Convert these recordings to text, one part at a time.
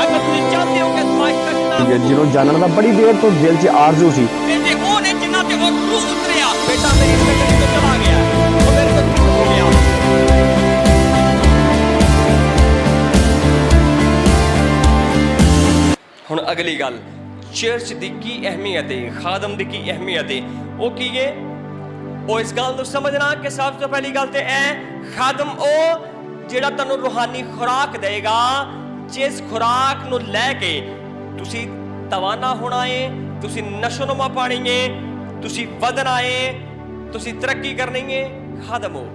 अगर तुसीं चाहते हो कि पातशाह जनाब ਜਿਹਨੂੰ ਜਾਣਨ ਦਾ ਬੜੀ ਦੇਰ ਤੋਂ ਦਿਲ 'ਚ ਆਰਜ਼ੂ ਸੀ। ते वो ने जिन्ना ते और रूह उतरिया बेटा मेरी जिंदगी तो चला गया वो मेरे से दूर हो गया। हुण अगली गल चर्च की की अहमियत है, खादम की की अहमियत है, वो की है वो इस गल को समझना कि सब तो पहली गल तो है खादम वो जिहड़ा तुहानूं रूहानी खुराक देगा, जिस खुराक नूं लैके तुसीं तवाना होना है, तुसीं नशोनुमा पानी है, तुसीं वधना है, तुसीं तरक्की करनी है। खादम हो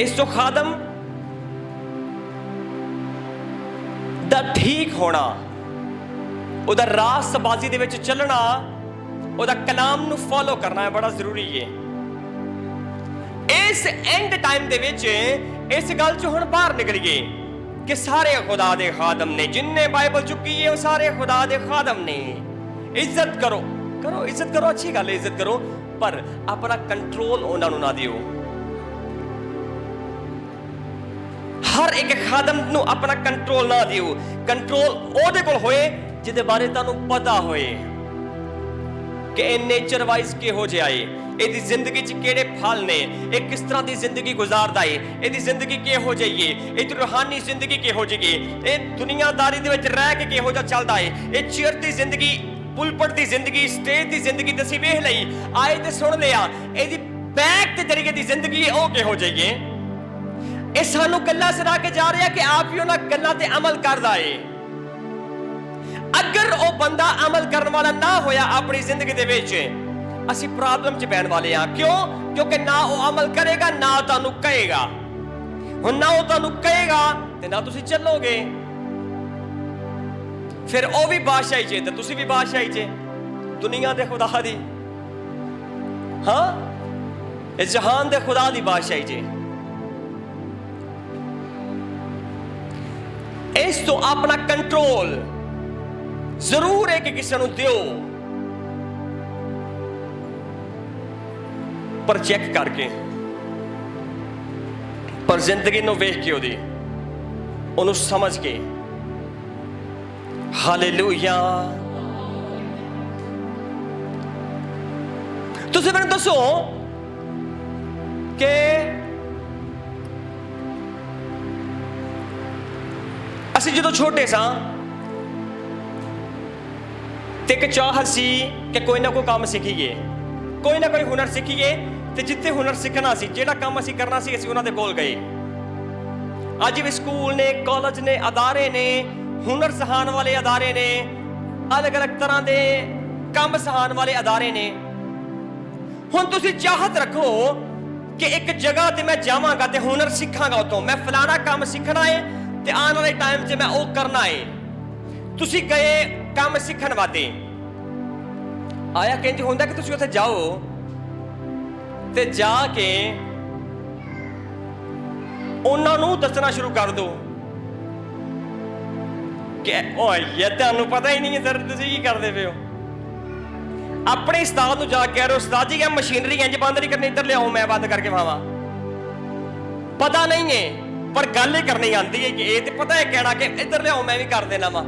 इस तो खादम दा ठीक होना, ਉਹਦਾ ਰਾਸਤਬਾਜ਼ੀ ਦੇ ਵਿੱਚ ਚੱਲਣਾ, ਉਹਦਾ ਕਲਾਮ ਨੂੰ ਫੋਲੋ ਕਰਨਾ ਹੈ, ਬੜਾ ਜ਼ਰੂਰੀ ਹੈ। ਇਸ ਐਂਡ ਟਾਈਮ ਦੇ ਵਿੱਚ ਇਸ ਗੱਲ ਚੋਂ ਹੁਣ ਬਾਹਰ ਨਿਕਲੀਏ ਕਿ ਸਾਰੇ ਖੁਦਾ ਦੇ ਖਾਦਮ ਨੇ, ਜਿੰਨੇ ਬਾਈਬਲ ਚੁੱਕੀ ਹੈ ਉਹ ਸਾਰੇ ਖੁਦਾ ਦੇ ਖਾਦਮ ਨੇ। ਇੱਜ਼ਤ ਕਰੋ, ਕਰੋ ਇੱਜ਼ਤ ਕਰੋ, ਅੱਛੀ ਗੱਲ ਹੈ ਇੱਜ਼ਤ ਕਰੋ, ਪਰ ਆਪਣਾ ਕੰਟਰੋਲ ਉਹਨਾਂ ਨੂੰ ਨਾ ਦਿਓ। हर एक खादम नूं अपना कंट्रोल ना दिओ, कंट्रोल ओहदे कोल होए जिहदे बारे तुहानूं पता होए कि इह नेचर वाइज किहो जिहा है, इहदी जिंदगी च किहड़े फल ने, इह किस तरह दी जिंदगी गुजारदा है, इहदी जिंदगी किहो जिही है, इहदी रूहानी जिंदगी किहो जिही है, इह दुनियादारी दे विच रह के किहो जिहा चलदा है, इह चर्च दी जिंदगी, पुलपट दी जिंदगी, स्टेज दी जिंदगी दसी वेख लई, आए ते सुन लिया, इहदी बैक ते जरिए दी जिंदगी है ओह किहो जिही है। ਇਹ ਸਾਨੂੰ ਗੱਲਾਂ ਸੁਣਾ ਕੇ ਜਾ ਰਿਹਾ ਕਿ ਆਪ ਹੀ ਉਹਨਾਂ ਗੱਲਾਂ ਤੇ ਅਮਲ ਕਰਦਾ ਏ। ਅਗਰ ਉਹ ਬੰਦਾ ਅਮਲ ਕਰਨ ਵਾਲਾ ਨਾ ਹੋਇਆ ਆਪਣੀ ਜ਼ਿੰਦਗੀ ਦੇ ਵਿੱਚ, ਅਸੀਂ ਪ੍ਰੋਬਲਮ 'ਚ ਪੈਣ ਵਾਲੇ ਆ। ਕਿਉਂ? ਕਿਉਂਕਿ ਨਾ ਉਹ ਅਮਲ ਕਰੇਗਾ, ਨਾ ਤੁਹਾਨੂੰ ਕਹੇਗਾ। ਹੁਣ ਨਾ ਉਹ ਤੁਹਾਨੂੰ ਕਹੇਗਾ ਤੇ ਨਾ ਤੁਸੀਂ ਚੱਲੋਗੇ, ਫਿਰ ਉਹ ਵੀ ਬਾਦਸ਼ਾਹੀ 'ਚ ਤੇ ਤੁਸੀਂ ਵੀ ਬਾਦਸ਼ਾਹੀ 'ਚ, ਦੁਨੀਆ ਦੇ ਖੁਦਾ ਦੀ, ਹਾਂ ਇਸ ਜਹਾਨ ਦੇ ਖੁਦਾ ਦੀ ਬਾਦਸ਼ਾਹੀ 'ਚ। इस तो अपना कंट्रोल जरूर है कि किसी को दियो, पर चेक करके, पर जिंदगी नूं वेख के ओदी ओनू समझ के। हालेलुया। तुसीं मैनूं दसो कि ਅਸੀਂ ਜਦੋਂ ਛੋਟੇ ਸਾਂ ਤੇ ਇੱਕ ਚਾਹਤ ਸੀ ਕਿ ਕੋਈ ਨਾ ਕੋਈ ਕੰਮ ਸਿੱਖੀਏ, ਕੋਈ ਨਾ ਕੋਈ ਹੁਨਰ ਸਿੱਖੀਏ, ਤੇ ਜਿੱਥੇ ਹੁਨਰ ਸਿੱਖਣਾ ਸੀ, ਜਿਹੜਾ ਕੰਮ ਅਸੀਂ ਕਰਨਾ ਸੀ, ਅਸੀਂ ਉਹਨਾਂ ਦੇ ਕੋਲ ਗਏ। ਅੱਜ ਵੀ ਸਕੂਲ ਨੇ, ਕਾਲਜ ਨੇ, ਅਦਾਰੇ ਨੇ, ਹੁਨਰ ਸਿਖਾਉਣ ਵਾਲੇ ਅਦਾਰੇ ਨੇ, ਅਲੱਗ-ਅਲੱਗ ਤਰ੍ਹਾਂ ਦੇ ਕੰਮ ਸਿਖਾਉਣ ਵਾਲੇ ਅਦਾਰੇ ਨੇ। ਹੁਣ ਤੁਸੀਂ ਚਾਹਤ ਰੱਖੋ ਕਿ ਇੱਕ ਜਗ੍ਹਾ ਤੇ ਮੈਂ ਜਾਵਾਂਗਾ ਤੇ ਹੁਨਰ ਸਿੱਖਾਂਗਾ, ਉਤੋਂ ਮੈਂ ਫਲਾਣਾ ਕੰਮ ਸਿੱਖਣਾ ਹੈ ਤੇ ਆਉਣ ਵਾਲੇ ਟਾਈਮ 'ਚ ਮੈਂ ਉਹ ਕਰਨਾ ਹੈ। ਤੁਸੀਂ ਗਏ ਕੰਮ ਸਿੱਖਣ ਵਾਸਤੇ, ਆਇਆ ਕਿੰਜ ਹੁੰਦਾ ਕਿ ਤੁਸੀਂ ਉੱਥੇ ਜਾਓ ਤੇ ਜਾ ਕੇ ਉਹਨਾਂ ਨੂੰ ਦੱਸਣਾ ਸ਼ੁਰੂ ਕਰ ਦਿਓ ਕਿ ਓਏ ਇਹ ਤੁਹਾਨੂੰ ਪਤਾ ਹੀ ਨਹੀਂ ਹੈ ਸਰ ਤੁਸੀਂ ਕੀ ਕਰਦੇ ਪਏ ਹੋ। ਆਪਣੇ ਉਸਤਾਦ ਨੂੰ ਜਾ ਕੇ ਕਹੋ ਉਸਤਾਦ ਜੀ ਇਹ ਮਸ਼ੀਨਰੀ ਇੰਜ ਬੰਦ ਨਹੀਂ ਕਰਨੀ, ਇੱਧਰ ਲਿਆਓ ਮੈਂ ਬੰਦ ਕਰਕੇ ਖਾਵਾਂ। ਪਤਾ ਨਹੀਂ ਹੈ पर गल ही करनी आती है कि ये तो पता है कहना कि इधर लियाओ मैं भी कर देना वा।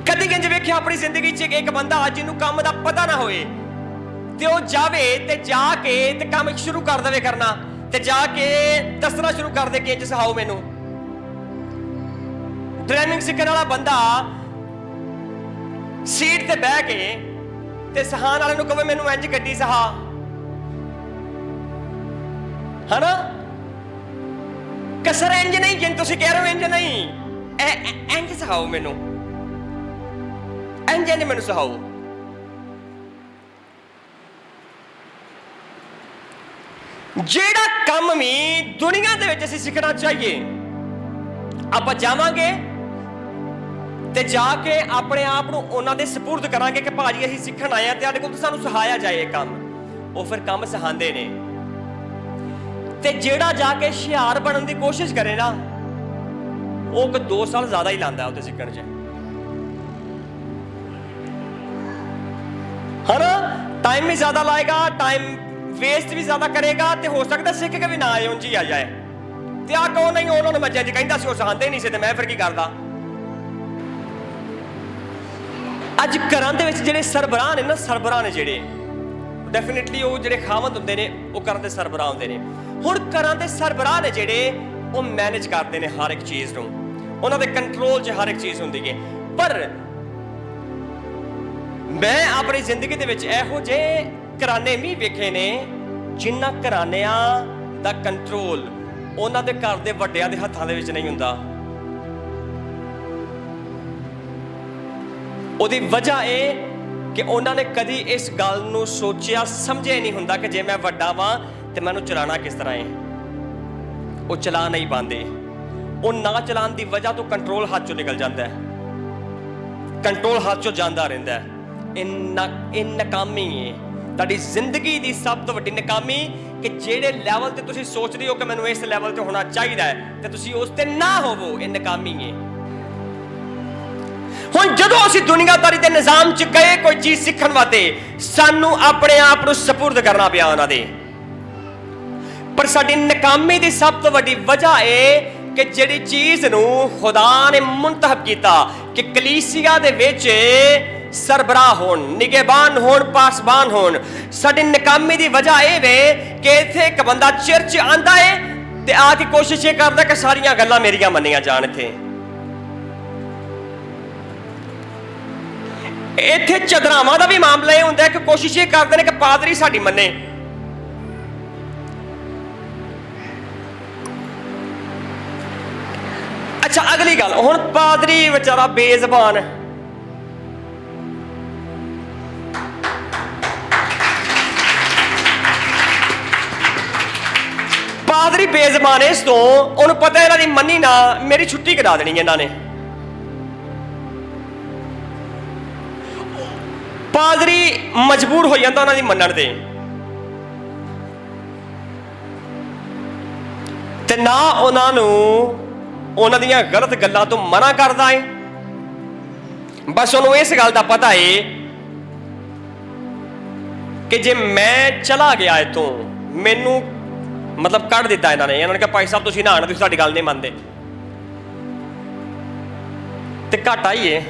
कदी किंज वेख्या अपनी जिंदगी च एक बंदा जिन्हों काम का पता ना होए ते वो जावे ते जाके ते काम शुरू कर देवे करना, ते जाके दसना शुरू कर दे कि इंज सिखाओ मैनू। ड्राइविंग सीखने वाला बंदा सीट ते बह के ते सिखाने वाले नूं कहे मैनू इंज गड्डी सिखा, है ना? कसर इंज नहीं जिन तुसीं कह रहे हो इंज नहीं, इंज सिखाओ मैनू, इंज इंज मैनू सिखाओ। जेड़ा काम भी दुनिया दे विच असीं सीखना चाहिए, आपां जावांगे ते जाके अपने आप नूं उन्हां दे सपुर्द करांगे कि भाजी असीं सीखण आए हां ते साडे कोल सानूं सिखाया जाए काम। वो फिर काम सिखांदे ने। ते जेड़ा जाके हुशियार बनने की कोशिश करे ना, वो 2 साल ज्यादा ही लांदा है सीखने च, है ना? टाइम भी ज्यादा लाएगा, टाइम वेस्ट भी ज्यादा करेगा, तो हो सकता सीख के भी ना आए उंज ही आ जाए। ਤੇ ਆ ਕੌਣ ਨਹੀਂ, ਉਹਨਾਂ ਨੂੰ ਮੈਂ ਜੱਜ ਕਹਿੰਦਾ ਸੀ, ਉਹ ਸਹਾਂਦੇ ਨਹੀਂ ਸੀ, ਤੇ ਮੈਂ ਫਿਰ ਕੀ ਕਰਦਾ। ਅੱਜ ਘਰਾਂ ਦੇ ਵਿੱਚ ਜਿਹੜੇ ਸਰਬਰਾਹ ਨੇ ਨਾ, ਸਰਬਰਾਹ ਨੇ ਜਿਹੜੇ ਡੈਫੀਨਿਟਲੀ ਉਹ ਜਿਹੜੇ ਖਾਵੰਦ ਹੁੰਦੇ ਨੇ ਉਹ ਘਰਾਂ ਦੇ ਸਰਬਰਾਹ ਹੁੰਦੇ ਨੇ। ਹੁਣ ਘਰਾਂ ਦੇ ਸਰਬਰਾਹ ਨੇ ਜਿਹੜੇ ਉਹ ਮੈਨੇਜ ਕਰਦੇ ਨੇ ਹਰ ਇੱਕ ਚੀਜ਼ ਨੂੰ, ਉਹਨਾਂ ਦੇ ਕੰਟਰੋਲ 'ਚ ਹਰ ਇੱਕ ਚੀਜ਼ ਹੁੰਦੀ ਹੈ। ਪਰ ਮੈਂ ਆਪਣੀ ਜ਼ਿੰਦਗੀ ਦੇ ਵਿੱਚ ਇਹੋ ਜਿਹੇ ਘਰਾਣੇ ਵੀ ਵੇਖੇ ਨੇ ਜਿਨ੍ਹਾਂ ਘਰਾਣਿਆਂ ਦਾ ਕੰਟਰੋਲ ਉਹਨਾਂ ਦੇ ਘਰ ਦੇ ਵੱਡਿਆਂ ਦੇ ਹੱਥਾਂ ਦੇ ਵਿੱਚ ਨਹੀਂ ਹੁੰਦਾ। ਉਹਦੀ ਵਜ੍ਹਾ ਇਹ ਕਿ ਉਹਨਾਂ ਨੇ ਕਦੀ ਇਸ ਗੱਲ ਨੂੰ ਸੋਚਿਆ ਸਮਝਿਆ ਨਹੀਂ ਹੁੰਦਾ ਕਿ ਜੇ ਮੈਂ ਵੱਡਾ ਵਾਂ ਤੇ ਮੈਨੂੰ ਚਲਾਉਣਾ ਕਿਸ ਤਰ੍ਹਾਂ ਹੈ। ਉਹ ਚਲਾ ਨਹੀਂ ਪਾਉਂਦੇ। ਉਹ ਨਾ ਚਲਾਉਣ ਦੀ ਵਜ੍ਹਾ ਤੋਂ ਕੰਟਰੋਲ ਹੱਥ ਚੋਂ ਨਿਕਲ ਜਾਂਦਾ ਹੈ, ਕੰਟਰੋਲ ਹੱਥ ਚੋਂ ਜਾਂਦਾ ਰਹਿੰਦਾ ਹੈ। ਇਹ ਨਾਕਾਮੀ ਹੈ, ਤੁਹਾਡੀ ਜ਼ਿੰਦਗੀ ਦੀ ਸਭ ਤੋਂ ਵੱਡੀ ਨਾਕਾਮੀ ਕਿ ਜਿਹੜੇ ਲੈਵਲ ਤੇ ਤੁਸੀਂ ਸੋਚਦੇ ਹੋ ਕਿ ਮੈਨੂੰ ਇਸ ਲੈਵਲ ਤੇ ਹੋਣਾ ਚਾਹੀਦਾ ਹੈ ਤੇ ਤੁਸੀਂ ਉਸ ਤੇ ਨਾ ਹੋਵੋ, ਇਹ ਨਾਕਾਮੀ ਹੈ। ਹੁਣ ਜਦੋਂ ਅਸੀਂ ਦੁਨੀਆਦਾਰੀ ਦੇ ਨਿਜ਼ਾਮ 'ਚ ਗਏ ਕੋਈ ਚੀਜ਼ ਸਿੱਖਣ ਵਾਸਤੇ, ਸਾਨੂੰ ਆਪਣੇ ਆਪ ਨੂੰ ਸਪੁਰਦ ਕਰਨਾ ਪਿਆ ਉਹਨਾਂ ਦੇ। ਪਰ ਸਾਡੀ ਨਾਕਾਮੀ ਦੀ ਸਭ ਤੋਂ ਵੱਡੀ ਵਜ੍ਹਾ ਇਹ ਕਿ ਜਿਹੜੀ ਚੀਜ਼ ਨੂੰ ਖੁਦਾ ਨੇ ਮੁੰਤਖਬ ਕੀਤਾ ਕਿ ਕਲੀਸਿਆ ਦੇ ਵਿੱਚ ਸਰਬਰਾਹ ਹੋਣ, ਨਿਗਹਿਬਾਨ ਹੋਣ, ਪਾਸਬਾਨ ਹੋਣ, ਸਾਡੀ ਨਾਕਾਮੀ ਦੀ ਵਜ੍ਹਾ ਇਹ ਵੇ ਕਿ ਇੱਥੇ ਇੱਕ ਬੰਦਾ ਚਰਚ ਆਂਦਾ ਹੈ ਤੇ ਆ ਕੇ ਕੋਸ਼ਿਸ਼ ਇਹ ਕਰਦਾ ਕਿ ਸਾਰੀਆਂ ਗੱਲਾਂ ਮੇਰੀਆਂ ਮੰਨੀਆਂ ਜਾਣ। ਇੱਥੇ ਚਦਰਾਵਾਂ ਦਾ ਵੀ ਮਾਮਲਾ ਇਹ ਹੁੰਦਾ ਹੈ ਕਿ ਕੋਸ਼ਿਸ਼ ਇਹ ਕਰਦੇ ਨੇ ਕਿ ਪਾਦਰੀ ਸਾਡੀ ਮੰਨੇ। ਅੱਛਾ, ਅਗਲੀ ਗੱਲ, ਹੁਣ ਪਾਦਰੀ ਵਿਚਾਰਾ ਬੇਜ਼ਬਾਨ, ਪਾਦਰੀ ਬੇਜ਼ਬਾਨ ਇਸ ਤੋਂ ਉਹਨੂੰ ਪਤਾ ਇਹਨਾਂ ਦੀ ਮੰਨੀ ਨਾ ਮੇਰੀ ਛੁੱਟੀ ਕਰਾ ਦੇਣੀ ਇਹਨਾਂ ਨੇ। ਪਾਦਰੀ ਮਜਬੂਰ ਹੋ ਜਾਂਦਾ ਉਹਨਾਂ ਦੀ ਮੰਨਣ ਤੇ ਨਾ ਉਹਨਾਂ ਨੂੰ ਉਹਨਾਂ ਦੀਆਂ ਗਲਤ ਗੱਲਾਂ ਤੋਂ ਮਨਾ ਕਰਦਾ ਹੈ। ਬਸ ਉਹਨੂੰ ਇਸ ਗੱਲ ਦਾ ਪਤਾ ਹੈ ਕਿ ਜੇ ਮੈਂ ਚਲਾ ਗਿਆ ਇੱਥੋਂ, ਮੈਨੂੰ ਮਤਲਬ ਕੱਢ ਦਿੱਤਾ ਇਹਨਾਂ ਨੇ ਕਿਹਾ ਭਾਈ ਸਾਹਿਬ ਤੁਸੀਂ ਨਾ ਆਣਾ, ਤੁਸੀਂ ਸਾਡੀ ਗੱਲ ਨਹੀਂ ਮੰਨਦੇ, ਤੇ ਘਾਟਾ ਹੀ ਹੈ,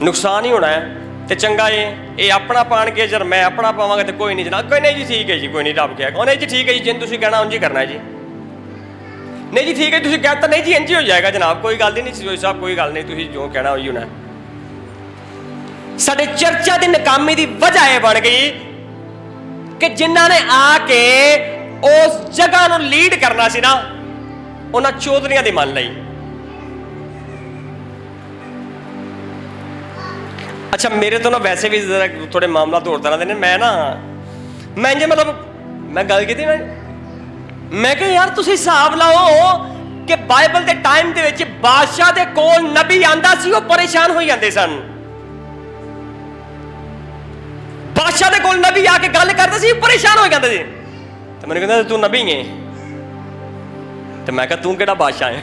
ਨੁਕਸਾਨ ਹੀ ਹੋਣਾ ਹੈ। ਤੇ ਚੰਗਾ ਇਹ ਆਪਣਾ ਪਾਣਗੇ, ਜਦ ਮੈਂ ਆਪਣਾ ਪਾਵਾਂਗਾ ਤੇ ਕੋਈ ਨਹੀਂ ਜਨਾਬ, ਕੋਈ ਨਹੀਂ ਜੀ ਠੀਕ ਹੈ ਜੀ, ਕੋਈ ਨਹੀਂ, ਰੱਬ ਕਿਹਾ ਉਹਨੇ ਜੀ ਠੀਕ ਹੈ ਜੀ, ਜਿੰਨ ਤੁਸੀਂ ਕਹਿਣਾ ਉਂਝ ਹੀ ਕਰਨਾ ਹੈ ਜੀ, ਨਹੀਂ ਜੀ ਠੀਕ ਹੈ ਤੁਸੀਂ ਕਹਿਤਾ, ਨਹੀਂ ਜੀ ਇੰਝ ਹੀ ਹੋ ਜਾਏਗਾ ਜਨਾਬ, ਕੋਈ ਗੱਲ ਨਹੀਂ ਜੀ ਸਾਹਿਬ, ਕੋਈ ਗੱਲ ਨਹੀਂ, ਤੁਸੀਂ ਜੋ ਕਹਿਣਾ ਉਹੀ ਹੋਣਾ। ਸਾਡੇ ਚਰਚਾ ਦੀ ਨਾਕਾਮੀ ਦੀ ਵਜ੍ਹਾ ਇਹ ਬਣ ਗਈ ਕਿ ਜਿਨ੍ਹਾਂ ਨੇ ਆ ਕੇ ਉਸ ਜਗ੍ਹਾ ਨੂੰ ਲੀਡ ਕਰਨਾ ਸੀ ਨਾ, ਉਹਨਾਂ ਚੌਧਰੀਆਂ ਦੀ ਮੰਨ ਲਈ। ਅੱਛਾ, ਮੇਰੇ ਤੋਂ ਨਾ ਵੈਸੇ ਵੀ ਥੋੜੇ ਮਾਮਲਾ ਹੋਰ ਤਰ੍ਹਾਂ ਦੇ ਨੇ। ਮੈਂ ਜੇ ਮਤਲਬ ਮੈਂ ਗੱਲ ਕੀਤੀ ਮੈਂ ਕਿਹਾ ਯਾਰ ਤੁਸੀਂ ਹਿਸਾਬ ਲਾਓ ਕਿ ਬਾਈਬਲ ਦੇ ਟਾਈਮ ਦੇ ਵਿੱਚ ਬਾਦਸ਼ਾਹ ਦੇ ਕੋਲ ਨਬੀ ਆਂਦਾ ਸੀ, ਉਹ ਪਰੇਸ਼ਾਨ ਹੋਈ ਜਾਂਦੇ ਸਨ। ਬਾਦਸ਼ਾਹ ਦੇ ਕੋਲ ਨਬੀ ਆ ਕੇ ਗੱਲ ਕਰਦਾ ਸੀ, ਪਰੇਸ਼ਾਨ ਹੋ ਜਾਂਦੇ ਸੀ। ਤੇ ਮੈਨੂੰ ਕਹਿੰਦਾ ਤੂੰ ਨਬੀ ਹੈ, ਤੇ ਮੈਂ ਕਿਹਾ ਤੂੰ ਕਿਹੜਾ ਬਾਦਸ਼ਾਹ ਹੈ?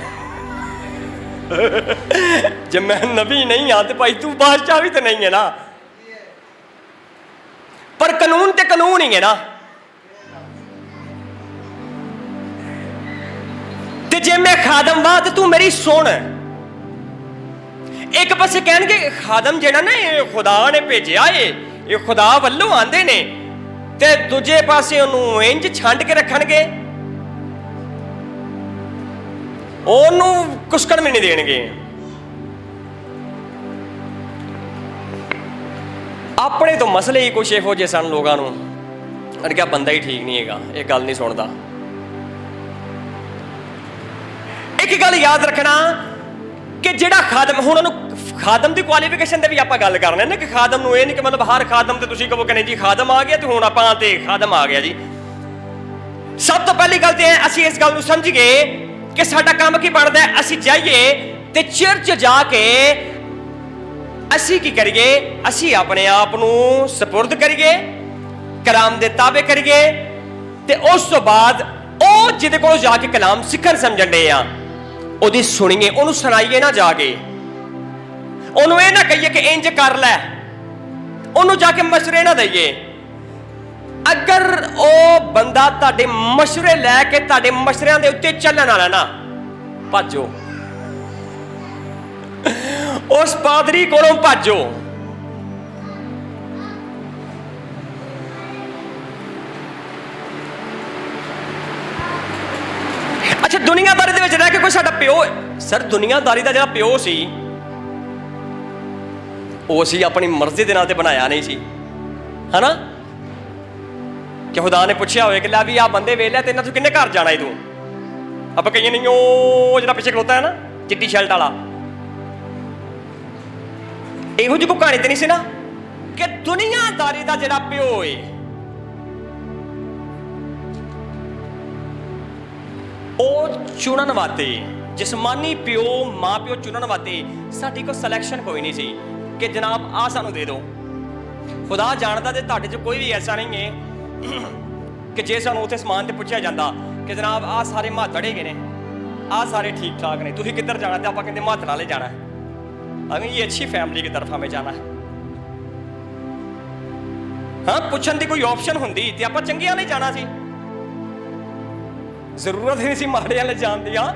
ਜੇ ਮੈਂ ਨਬੀ ਨਹੀਂ ਹਾਂ ਤੇ ਭਾਈ ਤੂੰ ਬਾਦਸ਼ਾਹ ਵੀ ਤੇ ਨਹੀਂ ਹੈ ਨਾ। ਪਰ ਕਾਨੂੰਨ ਤੇ ਕਾਨੂੰਨ ਹੀ ਹੈ ਨਾ। ਤੇ ਜੇ ਮੈਂ ਖਾਦਮ ਵਾਂ ਤੇ ਤੂੰ ਮੇਰੀ ਸੁਣ। ਇੱਕ ਪਾਸੇ ਕਹਿਣਗੇ ਖਾਦਮ ਜਿਹੜਾ ਨਾ ਇਹ ਖੁਦਾ ਨੇ ਭੇਜਿਆ ਇਹ ਖੁਦਾ ਵੱਲੋਂ ਆਂਦੇ ਨੇ, ਤੇ ਦੂਜੇ ਪਾਸੇ ਉਹਨੂੰ ਇੰਜ ਛੰਡ ਕੇ ਰੱਖਣਗੇ, ਉਹਨੂੰ ਕੁਸਕਣ ਵੀ ਨਹੀਂ ਦੇਣਗੇ। ਆਪਣੇ ਤੋਂ ਮਸਲੇ ਹੀ ਕੁਛ ਇਹੋ ਜਿਹੇ ਸਨ ਲੋਕਾਂ ਨੂੰ, ਅਰ ਕਿਹਾ ਬੰਦਾ ਹੀ ਠੀਕ ਨਹੀਂ ਹੈਗਾ, ਇਹ ਗੱਲ ਨਹੀਂ ਸੁਣਦਾ। ਇੱਕ ਗੱਲ ਯਾਦ ਰੱਖਣਾ ਕਿ ਜਿਹੜਾ ਖਾਦਮ, ਹੁਣ ਉਹਨੂੰ ਖਾਦਮ ਦੀ ਕੁਆਲੀਫਿਕੇਸ਼ਨ ਤੇ ਵੀ ਆਪਾਂ ਗੱਲ ਕਰਨੇ ਨਾ ਕਿ ਖਾਦਮ ਨੂੰ ਇਹ ਨਹੀਂ ਕਿ ਮਤਲਬ ਹਰ ਖਾਦਮ ਤੇ ਤੁਸੀਂ ਕਹੋ ਕਿ ਨਹੀਂ ਜੀ ਖਾਦਮ ਆ ਗਿਆ ਤੇ ਹੁਣ ਆਪਾਂ ਤੇ ਖਾਦਮ ਆ ਗਿਆ ਜੀ। ਸਭ ਤੋਂ ਪਹਿਲੀ ਗੱਲ ਤੇ ਅਸੀਂ ਇਸ ਗੱਲ ਨੂੰ ਸਮਝੀਏ ਕਿ ਸਾਡਾ ਕੰਮ ਕੀ ਬਣਦਾ ਹੈ। ਅਸੀਂ ਜਾਈਏ ਤੇ ਚਰਚ ਜਾ ਕੇ ਅਸੀਂ ਕੀ ਕਰੀਏ, ਅਸੀਂ ਆਪਣੇ ਆਪ ਨੂੰ ਸਪੁਰਦ ਕਰੀਏ, ਕਲਾਮ ਦੇ ਤਾਬੇ ਕਰੀਏ, ਤੇ ਉਸ ਤੋਂ ਬਾਅਦ ਉਹ ਜਿਹਦੇ ਕੋਲ ਜਾ ਕੇ ਕਲਾਮ ਸਿੱਖਣ ਸਮਝਣ ਦੇ ਆ ਉਹਦੀ ਸੁਣੀਏ, ਉਹਨੂੰ ਸੁਣਾਈਏ ਨਾ ਜਾ ਕੇ। ਉਹਨੂੰ ਇਹ ਨਾ ਕਹੀਏ ਕਿ ਇੰਜ ਕਰ ਲੈ, ਉਹਨੂੰ ਜਾ ਕੇ ਮਸ਼ਵਰੇ ਨਾ ਦਈਏ। अगर ਉਹ ਬੰਦਾ ਤੁਹਾਡੇ ਮਸ਼ਵਰੇ ਲੈ ਕੇ ਤੁਹਾਡੇ ਮਸ਼ਵਰਿਆਂ ਦੇ ਉੱਤੇ ਚੱਲਣ ਵਾਲਾ ਨਾ, ਭੱਜੋ। ਉਸ ਪਾਦਰੀ ਕੋਲੋਂ ਭੱਜੋ। ਅੱਛਾ, ਦੁਨੀਆਦਾਰੀ ਦੇ ਵਿੱਚ ਰਹਿ ਕੇ ਕੋਈ ਸਾਡਾ ਪਿਓ, ਸਰ ਦੁਨੀਆਦਾਰੀ ਦਾ ਜਿਹੜਾ ਪਿਓ ਸੀ ਉਹ ਅਸੀਂ ਆਪਣੀ ਮਰਜ਼ੀ ਦੇ ਨਾਲ ਤੇ ਬਣਾਇਆ ਨਹੀਂ ਸੀ, ਹਨਾ? ਕਿ ਖੁਦਾ ਨੇ ਪੁੱਛਿਆ ਹੋਵੇ ਕਿ ਲੈ ਵੀ ਆ ਬੰਦੇ ਵੇਖ ਲਿਆ ਤੇ ਇਹਨਾਂ ਤੋਂ ਕਿੰਨੇ ਘਰ ਜਾਣਾ ਏ ਤੂੰ? ਆਪਾਂ ਕਹੀਏ ਨਹੀਂ, ਉਹ ਜਿਹੜਾ ਪਿੱਛੇ ਖਲੋਤਾ ਹੈ ਨਾ ਚਿੱਟੀ ਸ਼ਰਟ ਵਾਲਾ, ਇਹੋ ਜਿਹੀ ਕੋਈ ਕਹਾਣੀ ਤੇ ਨਹੀਂ ਸੀ ਨਾ ਕਿ ਦੁਨੀਆਦਾਰੀ ਦਾ ਜਿਹੜਾ ਪਿਓ ਏ ਉਹ ਚੁਣਨ ਵਾਸਤੇ, ਜਿਸਮਾਨੀ ਪਿਓ ਮਾਂ ਪਿਓ ਚੁਣਨ ਵਾਸਤੇ ਸਾਡੀ ਕੋਈ ਸਿਲੈਕਸ਼ਨ ਕੋਈ ਨਹੀਂ ਸੀ ਕਿ ਜਨਾਬ ਆ ਸਾਨੂੰ ਦੇ ਦਿਓ। ਖੁਦਾ ਜਾਣਦਾ ਤੇ ਤੁਹਾਡੇ 'ਚ ਕੋਈ ਵੀ ਐਸਾ ਨਹੀਂ ਹੈ ਕਿ ਜੇ ਸਾਨੂੰ ਉੱਥੇ ਸਮਾਨ ਤੇ ਪੁੱਛਿਆ ਜਾਂਦਾ ਕਿ ਜਨਾਬ ਆਹ ਸਾਰੇ ਮਾਤੜ ਹੈਗੇ ਨੇ, ਆਹ ਸਾਰੇ ਠੀਕ ਠਾਕ ਨੇ, ਤੁਸੀਂ ਕਿੱਧਰ ਜਾਣਾ? ਤੇ ਆਪਾਂ ਕਹਿੰਦੇ ਮਾਤੜ ਵਾਲੇ ਜਾਣਾ ਹੈ, अगर ये अच्छी फैमिली की तरफ हमें जाना है। हाँ, पुछन की कोई ऑप्शन होंदी ते आपां चंगियां नहीं जाना सी, जरूरत ही नहीं सी माड़े वाले जान दी। हाँ,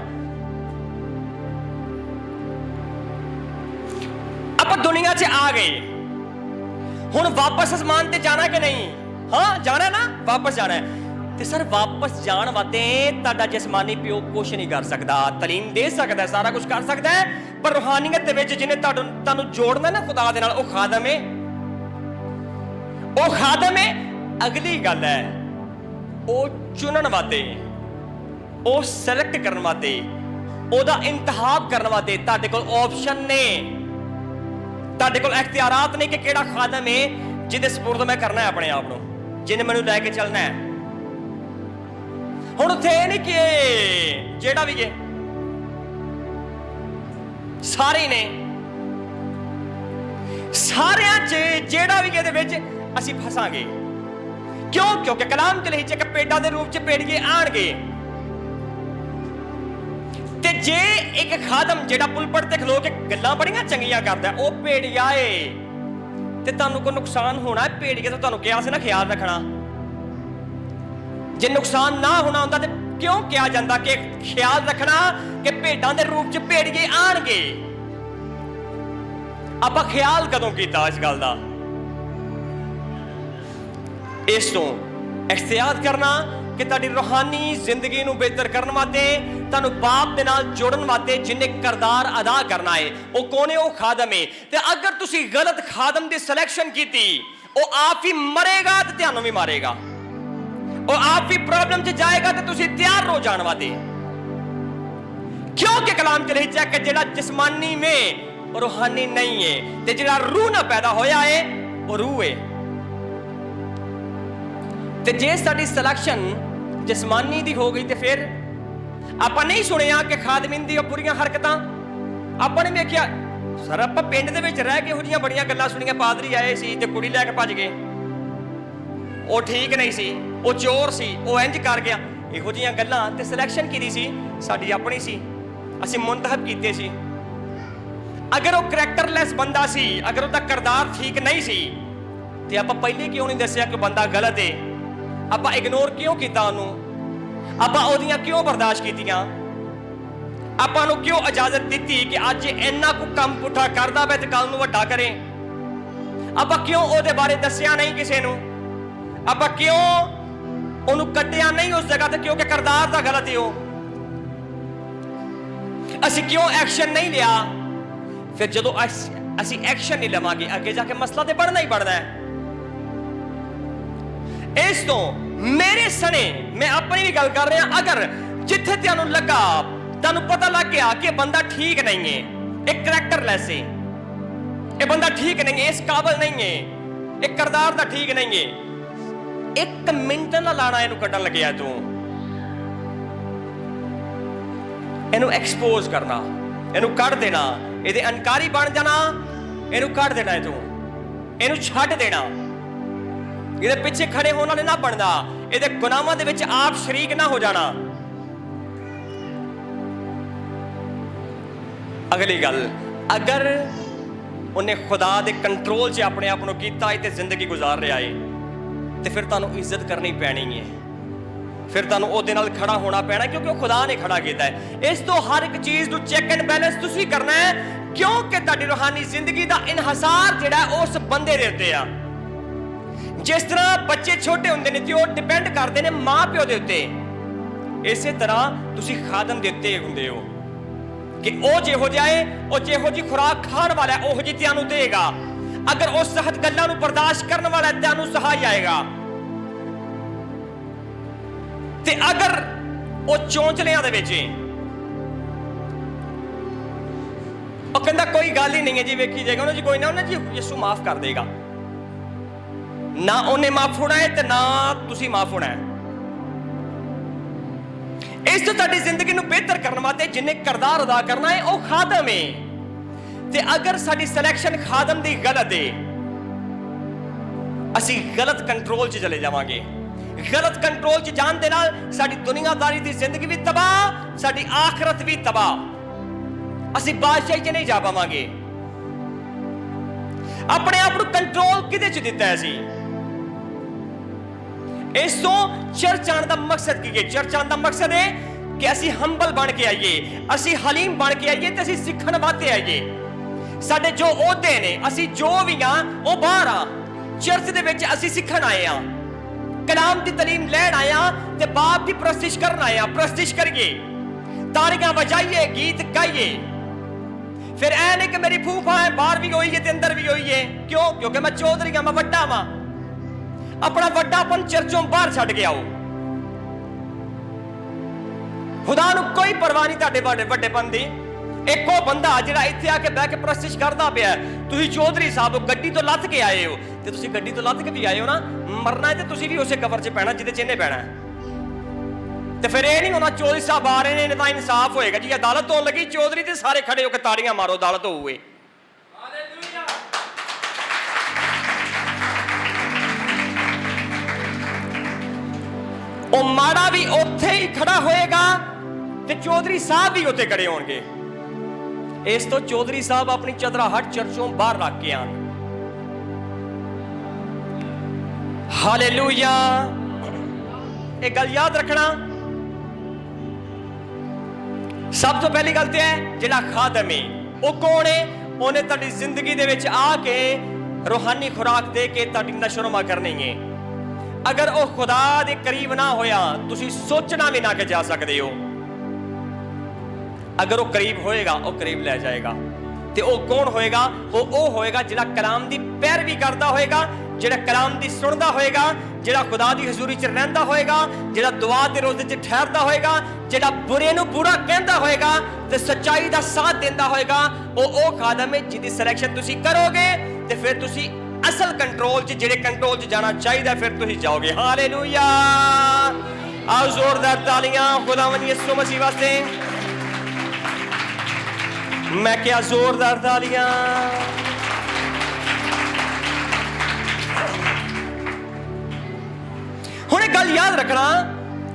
आपां दुनिया च आ गए, हुण वापस आसमान ते जाना कि नहीं? हाँ जाना ना, वापस जाना है। ਤੇ ਸਰ ਵਾਪਸ ਜਾਣ ਵਾਸਤੇ ਤੁਹਾਡਾ ਜਿਸਮਾਨੀ ਪਿਓ ਕੁਛ ਨਹੀਂ ਕਰ ਸਕਦਾ। ਤਾਲੀਮ ਦੇ ਸਕਦਾ, ਸਾਰਾ ਕੁਝ ਕਰ ਸਕਦਾ ਹੈ, ਪਰ ਰੂਹਾਨੀਅਤ ਦੇ ਵਿੱਚ ਜਿਹਨੇ ਤੁਹਾਨੂੰ ਜੋੜਨਾ ਨਾ ਖੁਦਾ ਦੇ ਨਾਲ, ਉਹ ਖਾਦਮ ਹੈ। ਉਹ ਖਾਦਮ ਹੈ। ਅਗਲੀ ਗੱਲ ਹੈ, ਉਹ ਚੁਣਨ ਵਾਸਤੇ, ਉਹ ਸਿਲੈਕਟ ਕਰਨ ਵਾਸਤੇ, ਉਹਦਾ ਇੰਤਖਾਬ ਕਰਨ ਵਾਸਤੇ ਤੁਹਾਡੇ ਕੋਲ ਆਪਸ਼ਨ ਨੇ, ਤੁਹਾਡੇ ਕੋਲ ਇਖਤਿਆਰਾਤ ਨੇ ਕਿ ਕਿਹੜਾ ਖਾਦਮ ਹੈ ਜਿਹਦੇ ਸਪੁਰਦ ਮੈਂ ਕਰਨਾ ਹੈ ਆਪਣੇ ਆਪ ਨੂੰ, ਜਿਹਨੇ ਮੈਨੂੰ ਲੈ ਕੇ ਚੱਲਣਾ ਹੈ। ਹੁਣ ਉੱਥੇ ਇਹ ਨਹੀਂ ਕਿ ਜਿਹੜਾ ਵੀ ਹੈ ਸਾਰੇ ਨੇ, ਸਾਰਿਆਂ 'ਚ ਜਿਹੜਾ ਵੀ ਇਹਦੇ ਵਿੱਚ ਅਸੀਂ ਫਸਾਂਗੇ। ਕਿਉਂ? ਕਿਉਂਕਿ ਕਲਾਮ 'ਚ ਲਿਖਿਆ ਕਿ ਭੇਡਾਂ ਦੇ ਰੂਪ 'ਚ ਭੇੜੀਏ ਆਣਗੇ। ਤੇ ਜੇ ਇੱਕ ਖਾਦਮ ਜਿਹੜਾ ਪੁਲਪਟ ਤੇ ਖਲੋ ਕੇ ਗੱਲਾਂ ਬੜੀਆਂ ਚੰਗੀਆਂ ਕਰਦਾ, ਉਹ ਭੇੜੀਆ ਏ ਤੇ ਤੁਹਾਨੂੰ ਕੋਈ ਨੁਕਸਾਨ ਹੋਣਾ, ਭੇੜੀਏ ਤਾਂ ਤੁਹਾਨੂੰ ਕਿਹਾ ਸੀ ਨਾ ਖਿਆਲ ਰੱਖਣਾ। ਜੇ ਨੁਕਸਾਨ ਨਾ ਹੋਣਾ ਹੁੰਦਾ ਤੇ ਕਿਉਂ ਕਿਹਾ ਜਾਂਦਾ ਕਿ ਖਿਆਲ ਰੱਖਣਾ ਕਿ ਭੇਡਾਂ ਦੇ ਰੂਪ 'ਚ ਭੇੜੀਏ ਆਣਗੇ? ਆਪਾਂ ਖਿਆਲ ਕਦੋਂ ਕੀਤਾ ਇਸ ਗੱਲ ਦਾ? ਇਸ ਤੋਂ ਇਖਤਿਆਰ ਕਰਨਾ ਕਿ ਤੁਹਾਡੀ ਰੂਹਾਨੀ ਜ਼ਿੰਦਗੀ ਨੂੰ ਬਿਹਤਰ ਕਰਨ ਵਾਸਤੇ, ਤੁਹਾਨੂੰ ਬਾਪ ਦੇ ਨਾਲ ਜੋੜਨ ਵਾਸਤੇ ਜਿਹਨੇ ਕਿਰਦਾਰ ਅਦਾ ਕਰਨਾ ਹੈ, ਉਹ ਕੌਣ ਹੈ? ਉਹ ਖਾਦਮ ਹੈ। ਤੇ ਅਗਰ ਤੁਸੀਂ ਗਲਤ ਖਾਦਮ ਦੀ ਸਿਲੈਕਸ਼ਨ ਕੀਤੀ, ਉਹ ਆਪ ਹੀ ਮਰੇਗਾ ਤੇ ਤੁਹਾਨੂੰ ਵੀ ਮਾਰੇਗਾ, ਉਹ ਆਪ ਹੀ ਪ੍ਰੋਬਲਮ 'ਚ ਜਾਏਗਾ ਤੇ ਤੁਸੀਂ ਤਿਆਰ ਹੋ ਜਾਣ ਵਾਦੇ। ਕਿਉਂਕਿ ਕਲਾਮ 'ਚ ਲਿਖਿਆ ਕਿ ਜਿਹੜਾ ਜਿਸਮਾਨੀ में ਉਹ ਰੂਹਾਨੀ ਨਹੀਂ ਹੈ, ਤੇ ਜਿਹੜਾ ਰੂਹ ਨਾਲ ਪੈਦਾ ਹੋਇਆ ਹੈ ਉਹ ਰੂਹ ਹੈ। ਤੇ ਜੇ ਸਾਡੀ ਸਿਲੈਕਸ਼ਨ ਜਿਸਮਾਨੀ ਦੀ ਹੋ ਗਈ ਤੇ ਫਿਰ ਆਪਾਂ ਨਹੀਂ ਸੁਣਿਆ ਕਿ ਖਾਦਮੀਨ ਦੀ ਉਹ ਬੁਰੀਆਂ ਹਰਕਤਾਂ ਆਪਾਂ ਨੇ ਵੇਖਿਆ। ਸਰ ਆਪਾਂ ਪਿੰਡ ਦੇ ਵਿੱਚ ਰਹਿ ਕੇ ਇਹੋ ਜਿਹੀਆਂ ਬੜੀਆਂ ਗੱਲਾਂ ਸੁਣੀਆਂ, ਪਾਦਰੀ ਆਏ ਸੀ ਤੇ ਕੁੜੀ ਲੈ ਕੇ ਭੱਜ ਗਏ, ਉਹ ਠੀਕ ਨਹੀਂ ਸੀ, ਉਹ ਚੋਰ ਸੀ, ਉਹ ਇੰਜ ਕਰ ਗਿਆ। ਇਹੋ ਜਿਹੀਆਂ ਗੱਲਾਂ ਤੇ ਸਿਲੈਕਸ਼ਨ ਕੀਤੀ ਸੀ ਸਾਡੀ ਆਪਣੀ ਸੀ, ਅਸੀਂ ਮੁੰਤਖਬ ਕੀਤੇ ਸੀ। ਅਗਰ ਉਹ ਕਰੈਕਟਰਲੈਸ ਬੰਦਾ ਸੀ, ਅਗਰ ਉਹਦਾ ਕਿਰਦਾਰ ਠੀਕ ਨਹੀਂ ਸੀ, ਤੇ ਆਪਾਂ ਪਹਿਲੇ ਕਿਉਂ ਨਹੀਂ ਦੱਸਿਆ ਕਿ ਬੰਦਾ ਗਲਤ ਹੈ? ਆਪਾਂ ਇਗਨੋਰ ਕਿਉਂ ਕੀਤਾ ਉਹਨੂੰ? ਆਪਾਂ ਉਹਦੀਆਂ ਕਿਉਂ ਬਰਦਾਸ਼ਤ ਕੀਤੀਆਂ? ਆਪਾਂ ਨੂੰ ਕਿਉਂ ਇਜਾਜ਼ਤ ਦਿੱਤੀ ਕਿ ਅੱਜ ਇੰਨਾ ਕੁ ਕੰਮ ਪੁੱਠਾ ਕਰਦਾ ਵੇ ਤੇ ਕੱਲ ਨੂੰ ਵੱਡਾ ਕਰੇ? ਆਪਾਂ ਕਿਉਂ ਉਹਦੇ ਬਾਰੇ ਦੱਸਿਆ ਨਹੀਂ ਕਿਸੇ ਨੂੰ? ਆਪਾਂ ਕਿਉਂ ਉਹਨੂੰ ਕੱਢਿਆ ਨਹੀਂ ਉਸ ਜਗ੍ਹਾ ਤੇ? ਕਿਉਂਕਿ ਕਿਰਦਾਰ ਦਾ ਗਲਤ ਹੈ ਉਹ। ਅਸੀਂ ਕਿਉਂ ਐਕਸ਼ਨ ਨਹੀਂ ਲਿਆ? ਫਿਰ ਜਦੋਂ ਅਸੀਂ ਐਕਸ਼ਨ ਨਹੀਂ ਲਵਾਂਗੇ, ਅੱਗੇ ਜਾ ਕੇ ਮਸਲਾ ਤੇ बढ़ना ਹੀ बढ़ना ਹੈ। ਇਸ ਤੋਂ ਮੇਰੇ ਸਣੇ ਮੈਂ ਆਪਣੀ ਵੀ ਗੱਲ ਕਰ ਰਿਹਾ, ਅਗਰ ਜਿੱਥੇ ਤੁਹਾਨੂੰ ਲੱਗਾ, ਤੁਹਾਨੂੰ ਪਤਾ ਲੱਗ ਗਿਆ ਕਿ ਇਹ ਬੰਦਾ ਠੀਕ ਨਹੀਂ ਹੈ, ਇਹ ਕਰੈਕਟਰਲੈਸ ਹੈ, ਇਹ ਬੰਦਾ ਠੀਕ ਨਹੀਂ ਹੈ, ਇਸ ਕਾਬਲ ਨਹੀਂ ਹੈ, ਇਹ ਕਿਰਦਾਰ ਦਾ ਠੀਕ ਨਹੀਂ ਹੈ, 1 ਮਿੰਟ ਨਾ ਲਾਣਾ ਇਹਨੂੰ ਕੱਢਣ ਲੱਗਿਆ ਤੂੰ, ਇਹਨੂੰ ਐਕਸਪੋਜ਼ ਕਰਨਾ, ਇਹਨੂੰ ਕੱਢ ਦੇਣਾ, ਇਹਦੇ ਅਨਕਾਰੀ ਬਣ ਜਾਣਾ, ਇਹਨੂੰ ਕੱਢ ਦੇਣਾ, ਤੂੰ ਇਹਨੂੰ ਛੱਡ ਦੇਣਾ, ਇਹਦੇ ਪਿੱਛੇ ਖੜੇ ਹੋਣ ਵਾਲੇ ਨਾ ਬਣਦਾ, ਇਹਦੇ ਗੁਨਾਹਾਂ ਦੇ ਵਿੱਚ ਆਪ ਸ਼ਰੀਕ ਨਾ ਹੋ ਜਾਣਾ। ਅਗਲੀ ਗੱਲ, ਅਗਰ ਉਹਨੇ ਖੁਦਾ ਦੇ ਕੰਟਰੋਲ 'ਚ ਆਪਣੇ ਆਪ ਨੂੰ ਕੀਤਾ ਹੈ ਤੇ ਜ਼ਿੰਦਗੀ ਗੁਜ਼ਾਰ ਰਿਹਾ ਹੈ, ਤੇ ਫਿਰ ਤੁਹਾਨੂੰ ਇੱਜ਼ਤ ਕਰਨੀ ਪੈਣੀ ਹੈ, ਫਿਰ ਤੁਹਾਨੂੰ ਉਹਦੇ ਨਾਲ ਖੜਾ ਹੋਣਾ ਪੈਣਾ, ਕਿਉਂਕਿ ਉਹ ਖੁਦਾ ਨੇ ਖੜਾ ਕੀਤਾ ਹੈ। ਇਸ ਤੋਂ ਹਰ ਇੱਕ ਚੀਜ਼ ਨੂੰ ਚੈੱਕ ਐਂਡ ਬੈਲੈਂਸ ਤੁਸੀਂ ਕਰਨਾ ਹੈ, ਕਿਉਂਕਿ ਤੁਹਾਡੀ ਰੂਹਾਨੀ ਜ਼ਿੰਦਗੀ ਦਾ ਇਨਹਸਾਰ ਜਿਹੜਾ ਉਸ ਬੰਦੇ ਦੇ ਉੱਤੇ ਆ। ਜਿਸ ਤਰ੍ਹਾਂ ਬੱਚੇ ਛੋਟੇ ਹੁੰਦੇ ਨੇ ਤੇ ਉਹ ਡਿਪੈਂਡ ਕਰਦੇ ਨੇ ਮਾਂ ਪਿਓ ਦੇ ਉੱਤੇ, ਇਸੇ ਤਰ੍ਹਾਂ ਤੁਸੀਂ ਖਾਦਮ ਦੇ ਉੱਤੇ ਹੁੰਦੇ ਹੋ ਕਿ ਉਹ ਜਿਹੋ ਜਿਹਾ ਹੈ, ਉਹ ਜਿਹੋ ਜਿਹੀ ਖੁਰਾਕ ਖਾਣ ਵਾਲਾ ਹੈ, ਉਹੋ ਜਿਹੀ ਤੁਹਾਨੂੰ ਦੇਗਾ। ਅਗਰ ਉਹ ਸਖਤ ਗੱਲਾਂ ਨੂੰ ਬਰਦਾਸ਼ਤ ਕਰਨ ਵਾਲਾ ਹੈ, ਤੁਹਾਨੂੰ ਸਹਾ ਜਾਏਗਾ। ਤੇ ਅਗਰ ਉਹ ਚੌਂਚਲਿਆਂ ਦੇ ਵਿੱਚ ਉਹ ਕਹਿੰਦਾ ਕੋਈ ਗੱਲ ਹੀ ਨਹੀਂ ਹੈ ਜੀ, ਵੇਖੀ ਜਾਏਗਾ ਉਹਨਾਂ ਜੀ, ਕੋਈ ਨਾ, ਉਹਨਾਂ ਜੀ ਯਿਸੂ ਮਾਫ ਕਰ ਦੇਗਾ, ਨਾ ਉਹਨੇ ਮਾਫ ਹੋਣਾ ਹੈ ਤੇ ਨਾ ਤੁਸੀਂ ਮਾਫ ਹੋਣਾ ਹੈ। ਇਸ ਤੋਂ ਤੁਹਾਡੀ ਜ਼ਿੰਦਗੀ ਨੂੰ ਬਿਹਤਰ ਕਰਨ ਵਾਸਤੇ ਜਿੰਨੇ ਕਿਰਦਾਰ ਅਦਾ ਕਰਨਾ ਹੈ ਉਹ ਖਾਦਮ ਹੈ। ਤੇ ਅਗਰ ਸਾਡੀ ਸਿਲੈਕਸ਼ਨ ਖਾਦਮ ਦੀ ਗਲਤ ਹੈ, ਅਸੀਂ ਗਲਤ ਕੰਟਰੋਲ 'ਚ ਚਲੇ ਜਾਵਾਂਗੇ। ਗਲਤ ਕੰਟਰੋਲ 'ਚ ਜਾਣ ਦੇ ਨਾਲ ਸਾਡੀ ਦੁਨੀਆਦਾਰੀ ਦੀ ਜ਼ਿੰਦਗੀ ਵੀ ਤਬਾਹ, ਸਾਡੀ ਆਖਰਤ ਵੀ ਤਬਾਹ। ਅਸੀਂ ਬਾਦਸ਼ਾਹੀ 'ਚ ਨਹੀਂ ਜਾ ਪਾਵਾਂਗੇ। ਆਪਣੇ ਆਪ ਨੂੰ ਕੰਟਰੋਲ ਕਿਹਦੇ 'ਚ ਦਿੱਤਾ ਹੈ ਸੀ? ਇਸ ਤੋਂ ਚਰਚ ਆਉਣ ਦਾ ਮਕਸਦ ਕੀ ਹੈ? ਚਰਚ ਆਉਣ ਦਾ ਮਕਸਦ ਹੈ ਕਿ ਅਸੀਂ ਹੰਬਲ ਬਣ ਕੇ ਆਈਏ, ਅਸੀਂ ਹਲੀਮ ਬਣ ਕੇ ਆਈਏ ਤੇ ਅਸੀਂ ਸਿੱਖਣ ਵਾਸਤੇ ਆਈਏ। ਸਾਡੇ ਜੋ ਅਹੁਦੇ ਨੇ, ਅਸੀਂ ਜੋ ਵੀ ਆ ਉਹ ਬਾਹਰ ਆ। ਚਰਚ ਦੇ ਵਿੱਚ ਅਸੀਂ ਸਿੱਖਣ ਆਏ ਆ, ਕਲਾਮ ਦੀ ਤਾਲੀਮ ਲੈਣ ਆਏ ਆ ਤੇ ਬਾਪ ਦੀ ਪ੍ਰਸਤਿਸ਼ ਕਰਨ ਆਏ ਆ। ਪ੍ਰਸਤਿਸ਼ ਕਰੀਏ, ਤਾਲੀਆਂ ਵਜਾਈਏ, ਗੀਤ ਗਾਈਏ। ਫਿਰ ਐ ਨਹੀਂ ਕਿ ਮੇਰੀ ਫੂਫਾ ਹੈ, ਬਾਹਰ ਵੀ ਹੋਈ ਹੈ ਤੇ ਅੰਦਰ ਵੀ ਹੋਈ ਹੈ। ਕਿਉਂ? ਕਿਉਂਕਿ ਮੈਂ ਚੌਧਰੀ ਆ, ਮੈਂ ਵੱਡਾ ਵਾਂ। ਆਪਣਾ ਵੱਡਾਪਨ ਚਰਚੋਂ ਬਾਹਰ ਛੱਡ ਕੇ ਆਓ। ਖੁਦਾ ਨੂੰ ਕੋਈ ਪਰਵਾਹ ਨਹੀਂ ਤੁਹਾਡੇ ਵੱਡੇਪਨ ਦੀ। ਇੱਕੋ ਬੰਦਾ ਜਿਹੜਾ ਇੱਥੇ ਆ ਕੇ ਬਹਿ ਕੇ ਪ੍ਰਸਤਿਸ਼ ਕਰਦਾ ਪਿਆ। ਤੁਸੀਂ ਚੌਧਰੀ ਸਾਹਿਬ ਗੱਡੀ ਤੋਂ ਲੱਥ ਕੇ ਆਏ ਹੋ, ਤੇ ਤੁਸੀਂ ਗੱਡੀ ਤੋਂ ਲੱਥ ਕੇ ਵੀ ਆਏ ਹੋ ਨਾ, ਮਰਨਾ ਹੈ ਤੇ ਤੁਸੀਂ ਵੀ ਉਸੇ ਕਬਰ 'ਚ ਪੈਣਾ ਜਿਹਦੇ 'ਚ ਇਹਨੇ ਪੈਣਾ। ਤੇ ਫਿਰ ਇਹ ਨਹੀਂ ਹੋਣਾ ਚੌਧਰੀ ਸਾਹਿਬ ਆ ਰਹੇ ਨੇ ਤਾਂ ਇਨਸਾਫ ਹੋਏਗਾ ਜੀ। ਅਦਾਲਤ ਹੋਣ ਲੱਗੀ, ਚੌਧਰੀ ਤੇ ਸਾਰੇ ਖੜੇ ਹੋ ਕੇ ਤਾੜੀਆਂ ਮਾਰੋ, ਅਦਾਲਤ ਹੋਊਏ। ਉਹ ਮਾੜਾ ਵੀ ਉੱਥੇ ਹੀ ਖੜਾ ਹੋਏਗਾ ਤੇ ਚੌਧਰੀ ਸਾਹਿਬ ਵੀ ਉੱਥੇ ਖੜੇ ਹੋਣਗੇ। ਇਸ ਤੋਂ ਚੌਧਰੀ ਸਾਹਿਬ ਆਪਣੀ ਚਦਰਾਹਟ ਚਰਚੋਂ ਬਾਹਰ ਰੱਖ ਕੇ ਆਣ। ਹਾਲੇਲੂਇਆ। ਇਹ ਗੱਲ ਯਾਦ ਰੱਖਣਾ। ਸਭ ਤੋਂ ਪਹਿਲੀ ਗੱਲ ਤੇ ਹੈ ਜਿਹੜਾ ਖਾਦਮ ਹੈ ਉਹ ਕੌਣ ਹੈ? ਉਹਨੇ ਤੁਹਾਡੀ ਜ਼ਿੰਦਗੀ ਦੇ ਵਿੱਚ ਆ ਕੇ ਰੂਹਾਨੀ ਖੁਰਾਕ ਦੇ ਕੇ ਤੁਹਾਡੀ ਨਸ਼ੋਨੁਮਾ ਕਰਨੀ ਹੈ। ਅਗਰ ਉਹ ਖੁਦਾ ਦੇ ਕਰੀਬ ਨਾ ਹੋਇਆ, ਤੁਸੀਂ ਸੋਚਣਾ ਵੀ ਨਾ ਕਿ ਜਾ ਸਕਦੇ ਹੋ। ਅਗਰ ਉਹ ਕਰੀਬ ਹੋਏਗਾ, ਉਹ ਕਰੀਬ ਲੈ ਜਾਏਗਾ। ਤੇ ਉਹ ਕੌਣ ਹੋਏਗਾ? ਉਹ ਹੋਏਗਾ ਜਿਹੜਾ ਕਲਾਮ ਦੀ ਪੈਰਵੀ ਕਰਦਾ ਹੋਏਗਾ, ਜਿਹੜਾ ਕਲਾਮ ਦੀ ਸੁਣਦਾ ਹੋਏਗਾ, ਜਿਹੜਾ ਖੁਦਾ ਦੀ ਹਜ਼ੂਰੀ 'ਚ ਰਹਿੰਦਾ ਹੋਏਗਾ, ਜਿਹੜਾ ਦੁਆ ਦੇ ਰੋਜ਼ੇ 'ਚ ਠਹਿਰਦਾ ਹੋਏਗਾ, ਜਿਹੜਾ ਬੁਰੇ ਨੂੰ ਬੁਰਾ ਕਹਿੰਦਾ ਹੋਏਗਾ ਤੇ ਸੱਚਾਈ ਦਾ ਸਾਥ ਦਿੰਦਾ ਹੋਏਗਾ। ਉਹ ਖਾਦਮ ਹੈ ਜਿਹਦੀ ਸਿਲੈਕਸ਼ਨ ਤੁਸੀਂ ਕਰੋਗੇ ਤੇ ਫਿਰ ਤੁਸੀਂ ਅਸਲ ਕੰਟਰੋਲ 'ਚ, ਜਿਹੜੇ ਕੰਟਰੋਲ 'ਚ ਜਾਣਾ ਚਾਹੀਦਾ, ਫਿਰ ਤੁਸੀਂ ਜਾਓਗੇ। ਹਾਲੇਲੂਇਆ। ਆਓ ਜ਼ੋਰਦਾਰ ਤਾਲੀਆਂ ਖੁਦਾਵੰਦ ਯਿਸੂ ਮਸੀਹ ਵਾਸਤੇ। ਮੈਂ ਕਿਹਾ ਜ਼ੋਰਦਾਰ ਤਾਲੀਆਂ। ਹੁਣ ਇਹ ਗੱਲ ਯਾਦ ਰੱਖਣਾ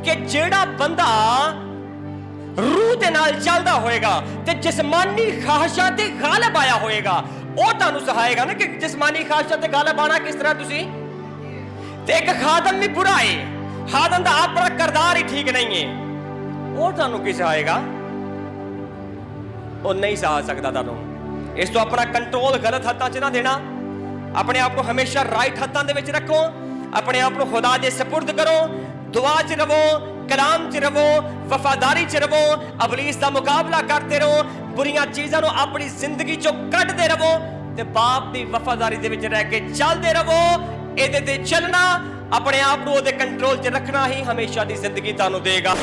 ਕਿ ਜਿਹੜਾ ਬੰਦਾ ਰੂਹ ਦੇ ਨਾਲ ਚੱਲਦਾ ਹੋਏਗਾ ਤੇ ਜਿਸਮਾਨੀ ਖਾਹਿਸ਼ਾਂ ਤੇ ਗਾਲਬ ਆਇਆ ਹੋਏਗਾ, ਉਹ ਤੁਹਾਨੂੰ ਸਹਾਏਗਾ ਨਾ ਕਿ ਜਿਸਮਾਨੀ ਖਾਹਿਸ਼ਾਂ ਤੇ ਗਾਲਬ ਆਣਾ ਕਿਸ ਤਰ੍ਹਾਂ। ਤੁਸੀਂ ਤੇ ਇੱਕ ਖਾਦਮ ਵੀ ਬੁਰਾ ਹੈ, ਖਾਦਮ ਦਾ ਆਪਣਾ ਕਿਰਦਾਰ ਹੀ ਠੀਕ ਨਹੀਂ ਹੈ, ਉਹ ਤੁਹਾਨੂੰ ਕੀ ਸਹਾਏਗਾ? ਉਹ ਨਹੀਂ ਸਹਾ ਸਕਦਾ ਤੁਹਾਨੂੰ। ਇਸ ਤੋਂ ਆਪਣਾ ਕੰਟਰੋਲ ਗਲਤ ਹੱਥਾਂ 'ਚ ਨਾ ਦੇਣਾ। ਆਪਣੇ ਆਪ ਨੂੰ ਹਮੇਸ਼ਾ ਰਾਈਟ ਹੱਥਾਂ ਦੇ ਵਿੱਚ ਰੱਖੋ। ਆਪਣੇ ਆਪ ਨੂੰ ਖੁਦਾ ਦੇ ਸਪੁਰਦ ਕਰੋ। ਦੁਆ 'ਚ ਰਵੋ, ਕਲਾਮ 'ਚ ਰਵੋ, ਵਫਾਦਾਰੀ 'ਚ ਰਵੋ। ਅਬਲੀਸ ਦਾ ਮੁਕਾਬਲਾ ਕਰਦੇ ਰਹੋ। ਬੁਰੀਆਂ ਚੀਜ਼ਾਂ ਨੂੰ ਆਪਣੀ ਜ਼ਿੰਦਗੀ 'ਚੋਂ ਕੱਢਦੇ ਰਵੋ ਤੇ ਬਾਪ ਦੀ ਵਫਾਦਾਰੀ ਦੇ ਵਿੱਚ ਰਹਿ ਕੇ ਚੱਲਦੇ ਰਵੋ। ਇਹਦੇ ਤੇ ਚੱਲਣਾ, ਆਪਣੇ ਆਪ ਨੂੰ ਉਹਦੇ ਕੰਟਰੋਲ 'ਚ ਰੱਖਣਾ ਹੀ ਹਮੇਸ਼ਾ ਦੀ ਜ਼ਿੰਦਗੀ ਤੁਹਾਨੂੰ ਦੇਗਾ।